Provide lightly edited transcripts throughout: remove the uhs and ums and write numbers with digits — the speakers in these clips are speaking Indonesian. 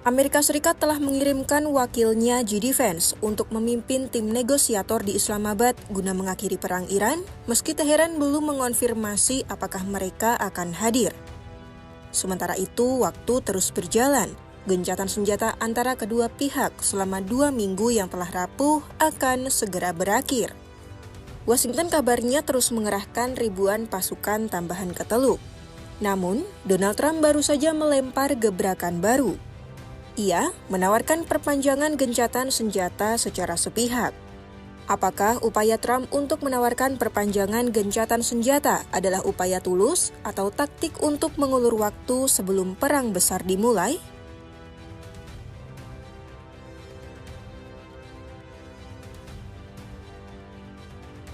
Amerika Serikat telah mengirimkan wakilnya JD Vance untuk memimpin tim negosiator di Islamabad guna mengakhiri perang Iran, meski Teheran belum mengonfirmasi apakah mereka akan hadir. Sementara itu, waktu terus berjalan. Gencatan senjata antara kedua pihak selama 2 minggu yang telah rapuh akan segera berakhir. Washington kabarnya terus mengerahkan ribuan pasukan tambahan ke Teluk. Namun, Donald Trump baru saja melempar gebrakan baru. Ia menawarkan perpanjangan gencatan senjata secara sepihak. Apakah upaya Trump untuk menawarkan perpanjangan gencatan senjata adalah upaya tulus atau taktik untuk mengulur waktu sebelum perang besar dimulai?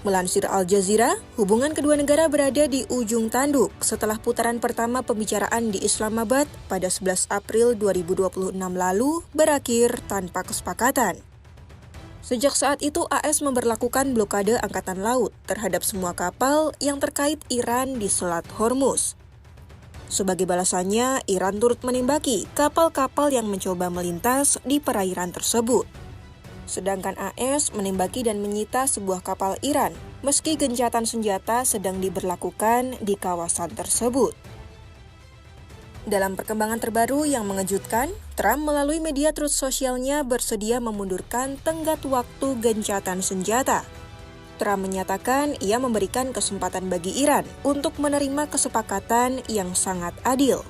Melansir Al Jazeera, hubungan kedua negara berada di ujung tanduk setelah putaran pertama pembicaraan di Islamabad pada 11 April 2026 lalu berakhir tanpa kesepakatan. Sejak saat itu, AS memberlakukan blokade angkatan laut terhadap semua kapal yang terkait Iran di Selat Hormuz. Sebagai balasannya, Iran turut menembaki kapal-kapal yang mencoba melintas di perairan tersebut. Sedangkan AS menembaki dan menyita sebuah kapal Iran, meski gencatan senjata sedang diberlakukan di kawasan tersebut. Dalam perkembangan terbaru yang mengejutkan, Trump melalui media truth sosialnya bersedia memundurkan tenggat waktu gencatan senjata. Trump menyatakan ia memberikan kesempatan bagi Iran untuk menerima kesepakatan yang sangat adil.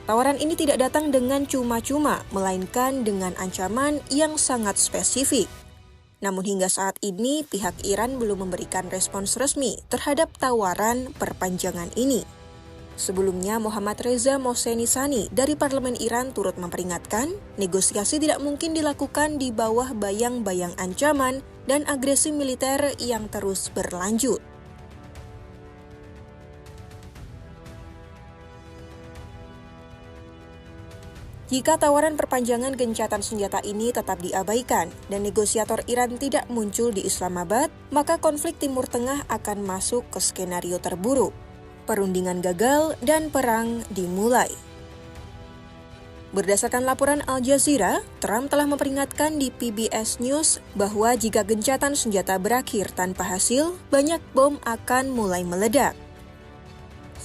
Tawaran ini tidak datang dengan cuma-cuma, melainkan dengan ancaman yang sangat spesifik. Namun hingga saat ini, pihak Iran belum memberikan respons resmi terhadap tawaran perpanjangan ini. Sebelumnya, Mohammad Reza Mohseni dari Parlemen Iran turut memperingatkan, negosiasi tidak mungkin dilakukan di bawah bayang-bayang ancaman dan agresi militer yang terus berlanjut. Jika tawaran perpanjangan gencatan senjata ini tetap diabaikan dan negosiator Iran tidak muncul di Islamabad, maka konflik Timur Tengah akan masuk ke skenario terburuk. Perundingan gagal dan perang dimulai. Berdasarkan laporan Al Jazeera, Trump telah memperingatkan di PBS News bahwa jika gencatan senjata berakhir tanpa hasil, banyak bom akan mulai meledak.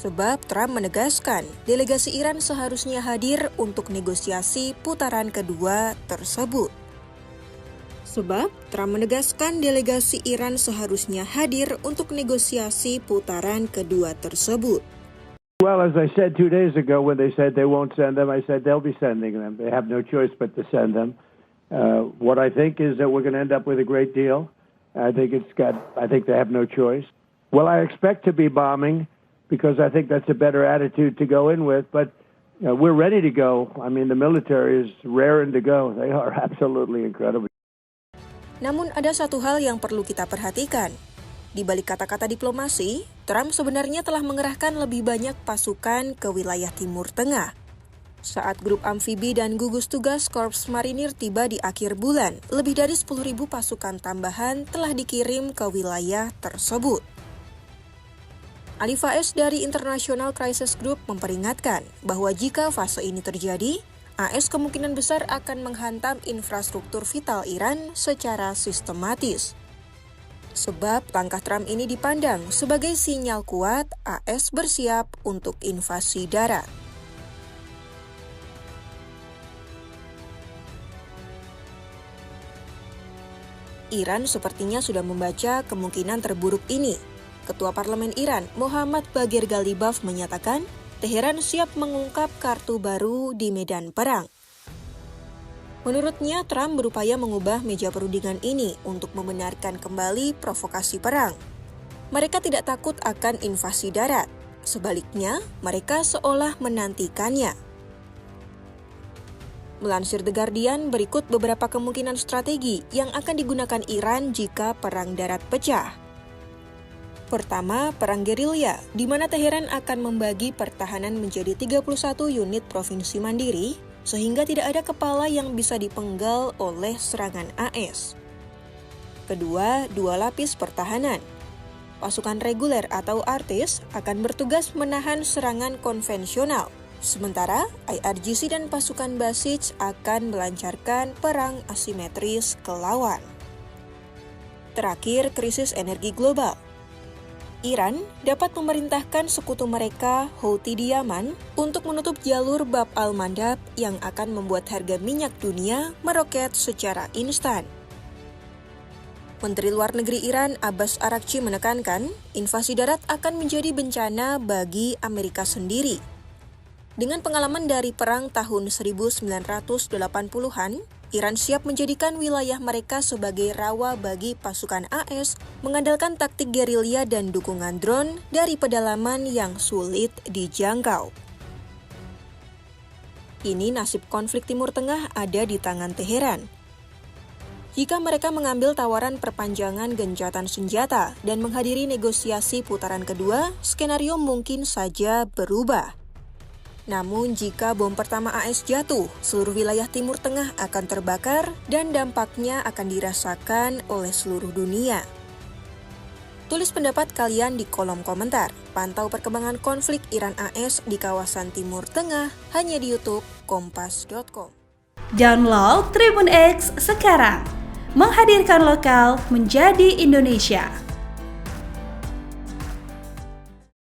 Sebab Trump menegaskan delegasi Iran seharusnya hadir untuk negosiasi putaran kedua tersebut. Well, as I said 2 days ago when they said they won't send them, I said they'll be sending them. They have no choice but to send them. What I think is that we're going to end up with a great deal. I think they have no choice. Well, I expect to be bombing, because I think that's a better attitude to go in with. But we're ready to go. I mean, the military is raring to go. They are absolutely incredible. Namun ada satu hal yang perlu kita perhatikan. Di balik kata-kata diplomasi, Trump sebenarnya telah mengerahkan lebih banyak pasukan ke wilayah Timur Tengah. Saat grup amfibi dan gugus tugas Korps Marinir tiba di akhir bulan, lebih dari 10.000 pasukan tambahan telah dikirim ke wilayah tersebut. Ali Faiz dari International Crisis Group memperingatkan bahwa jika fase ini terjadi, AS kemungkinan besar akan menghantam infrastruktur vital Iran secara sistematis. Sebab langkah Trump ini dipandang sebagai sinyal kuat AS bersiap untuk invasi darat. Iran sepertinya sudah membaca kemungkinan terburuk ini. Ketua Parlemen Iran, Mohammad Bagher Ghalibaf, menyatakan Teheran siap mengungkap kartu baru di medan perang. Menurutnya, Trump berupaya mengubah meja perundingan ini untuk membenarkan kembali provokasi perang. Mereka tidak takut akan invasi darat. Sebaliknya, mereka seolah menantikannya. Melansir The Guardian, berikut beberapa kemungkinan strategi yang akan digunakan Iran jika perang darat pecah. Pertama, perang gerilya, di mana Teheran akan membagi pertahanan menjadi 31 unit provinsi mandiri, sehingga tidak ada kepala yang bisa dipenggal oleh serangan AS. Kedua, 2 lapis pertahanan. Pasukan reguler atau artis akan bertugas menahan serangan konvensional, Sementara IRGC dan pasukan Basij akan melancarkan perang asimetris ke lawan. Terakhir, krisis energi global. Iran dapat memerintahkan sekutu mereka, Houthi di Yaman, untuk menutup jalur Bab al-Mandab yang akan membuat harga minyak dunia meroket secara instan. Menteri Luar Negeri Iran Abbas Araghchi menekankan, invasi darat akan menjadi bencana bagi Amerika sendiri. Dengan pengalaman dari perang tahun 1980-an, Iran siap menjadikan wilayah mereka sebagai rawa bagi pasukan AS, mengandalkan taktik gerilya dan dukungan drone dari pedalaman yang sulit dijangkau. Kini nasib konflik Timur Tengah ada di tangan Teheran. Jika mereka mengambil tawaran perpanjangan gencatan senjata dan menghadiri negosiasi putaran kedua, skenario mungkin saja berubah. Namun jika bom pertama AS jatuh, seluruh wilayah Timur Tengah akan terbakar dan dampaknya akan dirasakan oleh seluruh dunia. Tulis pendapat kalian di kolom komentar. Pantau perkembangan konflik Iran-AS di kawasan Timur Tengah hanya di YouTube kompas.com. Download Tribun X sekarang, menghadirkan lokal menjadi Indonesia.